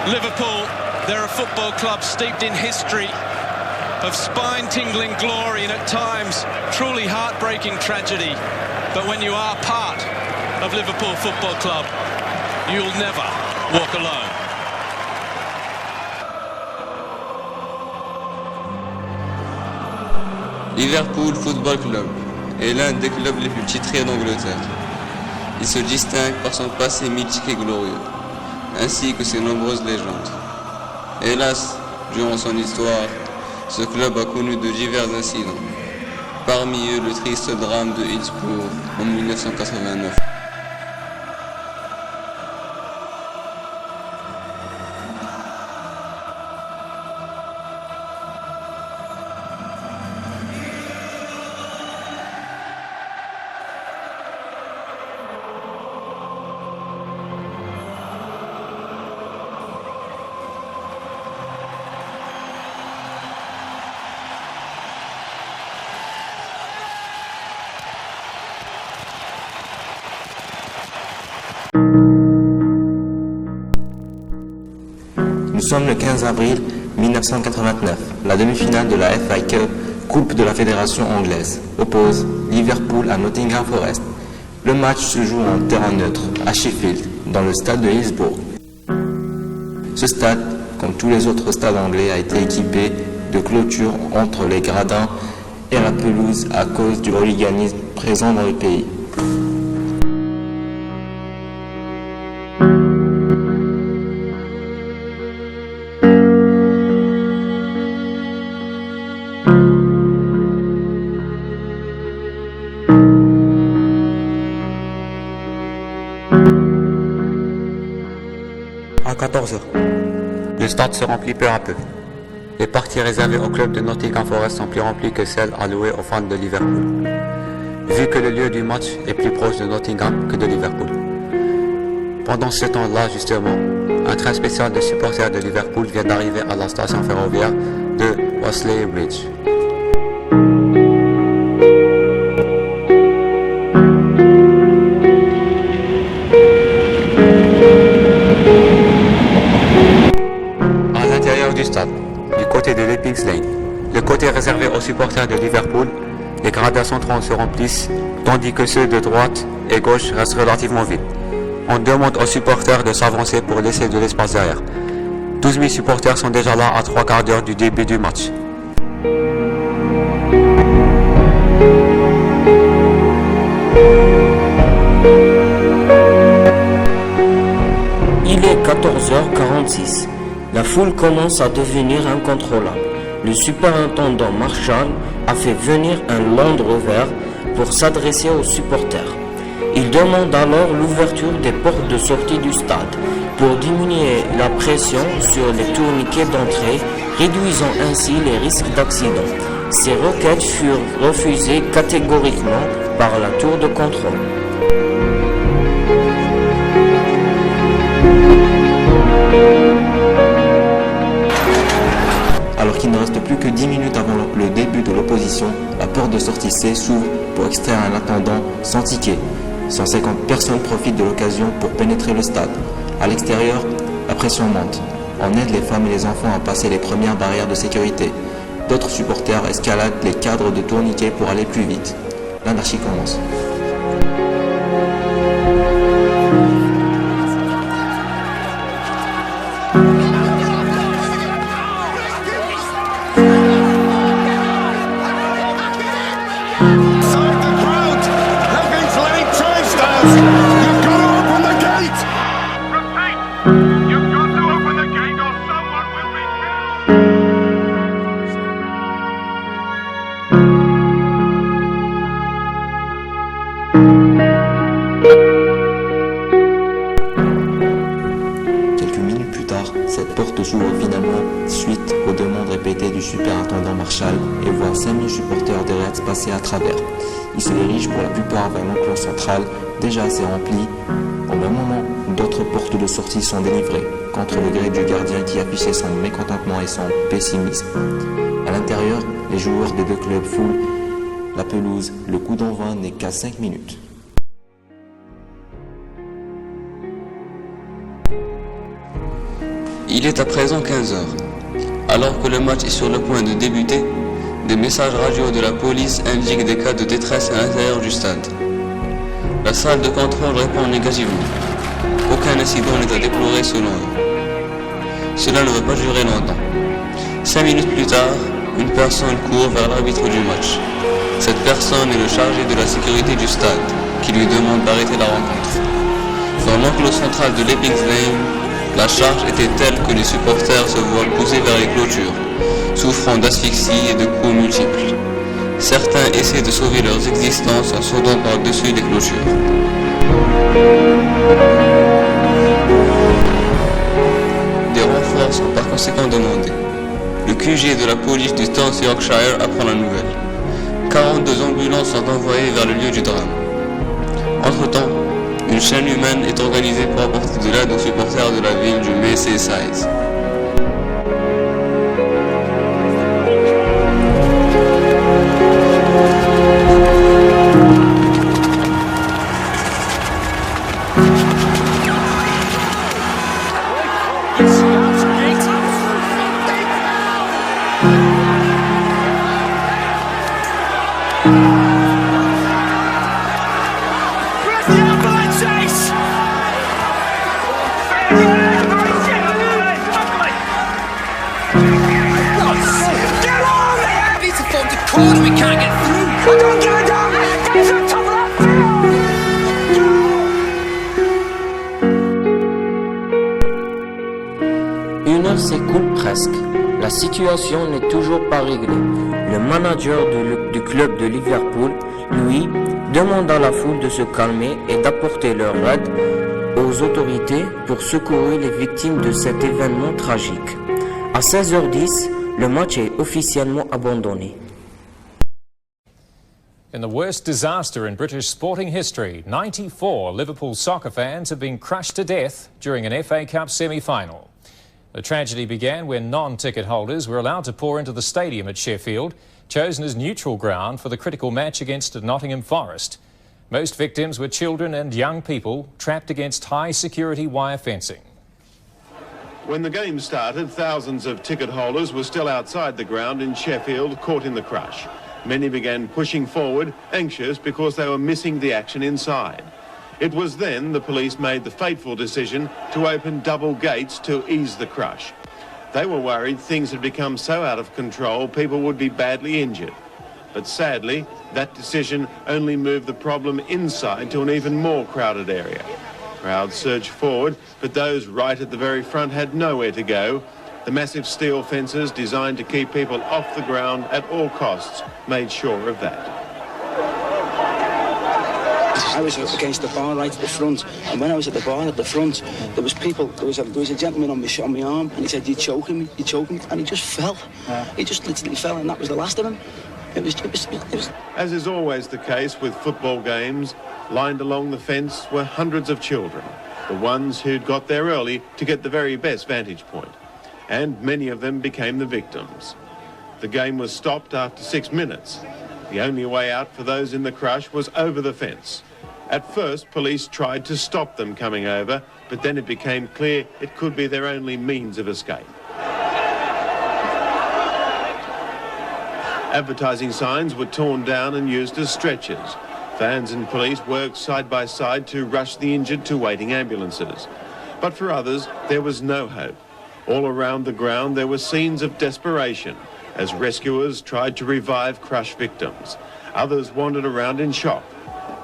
Liverpool, they're a football club steeped in history of spine-tingling glory and at times truly heartbreaking tragedy. But when you are part of Liverpool Football Club, you'll never walk alone. Liverpool Football Club est l'un des clubs les plus titrés d'Angleterre. Il se distingue par son passé mythique et glorieux, ainsi que ses nombreuses légendes. Hélas, durant son histoire, ce club a connu de divers incidents. Parmi eux, le triste drame de Hillsborough en 1989. Nous sommes le 15 avril 1989. La demi-finale de la FA Cup, Coupe de la Fédération anglaise, oppose Liverpool à Nottingham Forest. Le match se joue en terrain neutre, à Sheffield, dans le stade de Hillsborough. Ce stade, comme tous les autres stades anglais, a été équipé de clôtures entre les gradins et la pelouse à cause du hooliganisme présent dans le pays. À 14h, le stade se remplit peu à peu. Les parties réservées au club de Nottingham Forest sont plus remplies que celles allouées aux fans de Liverpool, vu que le lieu du match est plus proche de Nottingham que de Liverpool. Pendant ce temps-là, justement, un train spécial de supporters de Liverpool vient d'arriver à la station ferroviaire de Wesley Bridge. Du stade, du côté de l'Epix Lane, le côté réservé aux supporters de Liverpool, les gradins centraux se remplissent, tandis que ceux de droite et gauche restent relativement vides. On demande aux supporters de s'avancer pour laisser de l'espace derrière. 12 000 supporters sont déjà là à 3/4 d'heure du début du match. Il est 14h46. La foule commence à devenir incontrôlable. Le superintendant Marshall a fait venir un Land Rover pour s'adresser aux supporters. Il demande alors l'ouverture des portes de sortie du stade pour diminuer la pression sur les tourniquets d'entrée, réduisant ainsi les risques d'accident. Ces requêtes furent refusées catégoriquement par la tour de contrôle. Alors qu'il ne reste plus que 10 minutes avant le début de l'opposition, la porte de sortie C s'ouvre pour extraire un attendant sans ticket. 150 personnes profitent de l'occasion pour pénétrer le stade. À l'extérieur, la pression monte. On aide les femmes et les enfants à passer les premières barrières de sécurité. D'autres supporters escaladent les cadres de tourniquets pour aller plus vite. L'anarchie commence. Quelques minutes plus tard, cette porte s'ouvre finalement suite aux demandes répétées du superintendant Marshall et voit 5000 supporters des Reds passer à travers. Ils se dirigent pour la plupart vers l'enclos central, déjà assez rempli. Au même moment, d'autres portes de sortie sont délivrées, contre le gré du gardien qui affichait son mécontentement et son pessimisme. À l'intérieur, les joueurs des deux clubs foulent la pelouse. Le coup d'envoi n'est qu'à 5 minutes. Il est à présent 15 heures. Alors que le match est sur le point de débuter, des messages radio de la police indiquent des cas de détresse à l'intérieur du stade. La salle de contrôle répond négativement. Aucun incident n'est à déplorer selon eux. Cela ne va pas durer longtemps. 5 minutes plus tard, une personne court vers l'arbitre du match. Cette personne est le chargé de la sécurité du stade, qui lui demande d'arrêter la rencontre. Dans l'enclos central de l'Eppings Lane, la charge était telle que les supporters se voient poussés vers les clôtures, souffrant d'asphyxie et de coups multiples. Certains essaient de sauver leurs existences en sautant par-dessus les clôtures. Des renforts sont par conséquent demandés. Le QG de la police du South Yorkshire apprend la nouvelle. 42 ambulances sont envoyées vers le lieu du drame. Entre-temps, une chaîne humaine est organisée pour apporter de l'aide aux supporters de la ville du Merseyside. Une heure s'écoule presque. La situation n'est toujours pas réglée. Le manager du club de Liverpool, lui, demande à la foule de se calmer et d'apporter leur aide aux autorités pour secourir les victimes de cet événement tragique. À 16h10, le match est officiellement abandonné. In the worst disaster in British sporting history, 94 Liverpool soccer fans have been crushed to death during an FA Cup semi-final. The tragedy began when non-ticket holders were allowed to pour into the stadium at Sheffield, chosen as neutral ground for the critical match against Nottingham Forest. Most victims were children and young people trapped against high-security wire fencing. When the game started, thousands of ticket holders were still outside the ground in Sheffield, caught in the crush. Many began pushing forward, anxious because they were missing the action inside. It was then the police made the fateful decision to open double gates to ease the crush. They were worried things had become so out of control people would be badly injured. But sadly, that decision only moved the problem inside to an even more crowded area. Crowds surged forward, but those right at the very front had nowhere to go. The massive steel fences designed to keep people off the ground at all costs made sure of that. I was against the bar right at the front, and when I was at the bar at the front, there was a gentleman on my arm, and he said, "You're choking me," and he just fell. He just literally fell, and that was the last of him. It was. As is always the case with football games, lined along the fence were hundreds of children, the ones who'd got there early to get the very best vantage point, and many of them became the victims. The game was stopped after 6 minutes. The only way out for those in the crush was over the fence. At first, police tried to stop them coming over, but then it became clear it could be their only means of escape. Advertising signs were torn down and used as stretchers. Fans and police worked side by side to rush the injured to waiting ambulances. But for others, there was no hope. All around the ground, there were scenes of desperation as rescuers tried to revive crush victims. Others wandered around in shock.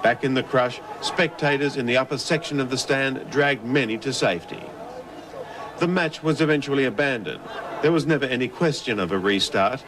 Back in the crush, spectators in the upper section of the stand dragged many to safety. The match was eventually abandoned. There was never any question of a restart.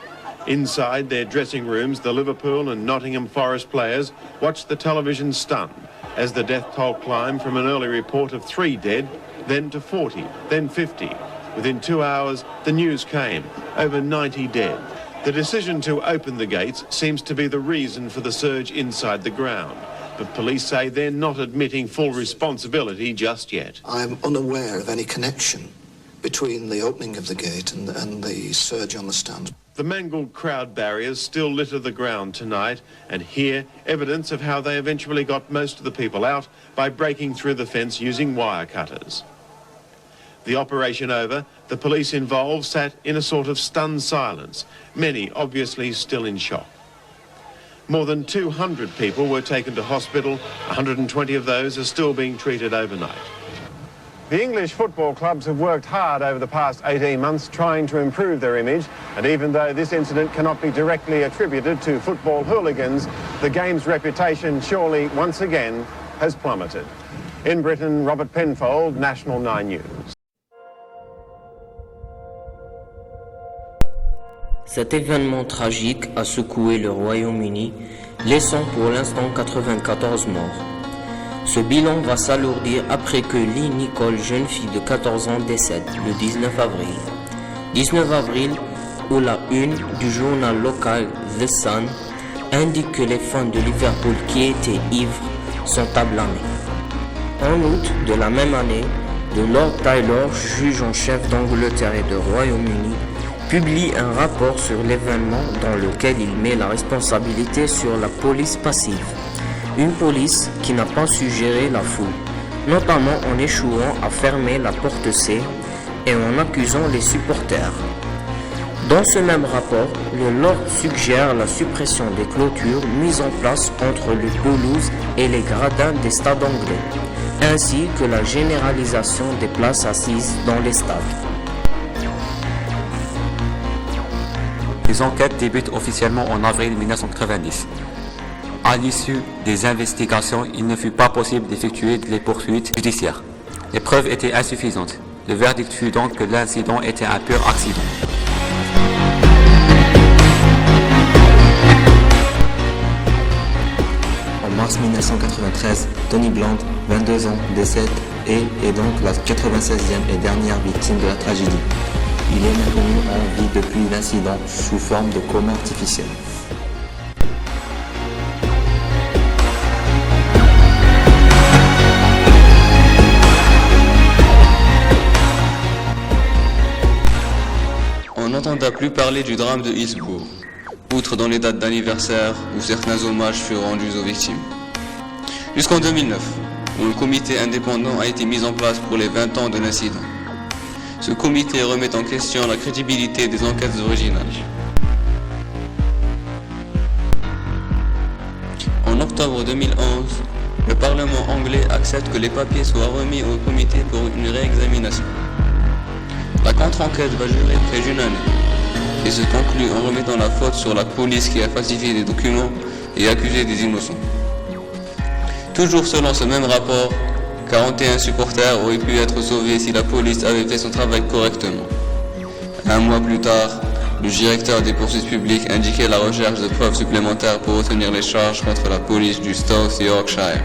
Inside their dressing rooms, the Liverpool and Nottingham Forest players watched the television stunned as the death toll climbed from an early report of 3 dead, then to 40, then 50. Within 2 hours, the news came, over 90 dead. The decision to open the gates seems to be the reason for the surge inside the ground. But police say they're not admitting full responsibility just yet. I'm unaware of any connection between the opening of the gate and the surge on the stand. The mangled crowd barriers still litter the ground tonight, and here, evidence of how they eventually got most of the people out by breaking through the fence using wire cutters. The operation over, the police involved sat in a sort of stunned silence, many obviously still in shock. More than 200 people were taken to hospital. 120 of those are still being treated overnight. The English football clubs have worked hard over the past 18 months trying to improve their image, and even though this incident cannot be directly attributed to football hooligans, the game's reputation surely once again has plummeted. In Britain, Robert Penfold, National 9 News. Cet événement tragique a secoué le Royaume-Uni, laissant pour l'instant 94 morts. Ce bilan va s'alourdir après que Lee Nicole, jeune fille de 14 ans, décède le 19 avril. 19 avril, où la une du journal local The Sun indique que les fans de Liverpool qui étaient ivres sont à blâmer. En août de la même année, le Lord Taylor, juge en chef d'Angleterre et de Royaume-Uni, publie un rapport sur l'événement dans lequel il met la responsabilité sur la police passive. Une police qui n'a pas su gérer la foule, notamment en échouant à fermer la porte C et en accusant les supporters. Dans ce même rapport, le Lord suggère la suppression des clôtures mises en place entre les pelouses et les gradins des stades anglais, ainsi que la généralisation des places assises dans les stades. Les enquêtes débutent officiellement en avril 1990. À l'issue des investigations, il ne fut pas possible d'effectuer les poursuites judiciaires. Les preuves étaient insuffisantes. Le verdict fut donc que l'incident était un pur accident. En mars 1993, Tony Bland, 22 ans, décède et est donc la 96e et dernière victime de la tragédie. Il est maintenu en vie depuis l'incident sous forme de coma artificiel. On n'entenda plus parler du drame de Hillsborough, outre dans les dates d'anniversaire où certains hommages furent rendus aux victimes. Jusqu'en 2009, où un comité indépendant a été mis en place pour les 20 ans de l'incident. Ce comité remet en question la crédibilité des enquêtes originales. En octobre 2011, le Parlement anglais accepte que les papiers soient remis au comité pour une réexamination. La contre-enquête va durer près d'une année et se conclut en remettant la faute sur la police qui a falsifié des documents et accusé des innocents. Toujours selon ce même rapport, 41 supporters auraient pu être sauvés si la police avait fait son travail correctement. Un mois plus tard, le directeur des poursuites publiques indiquait la recherche de preuves supplémentaires pour retenir les charges contre la police du South Yorkshire.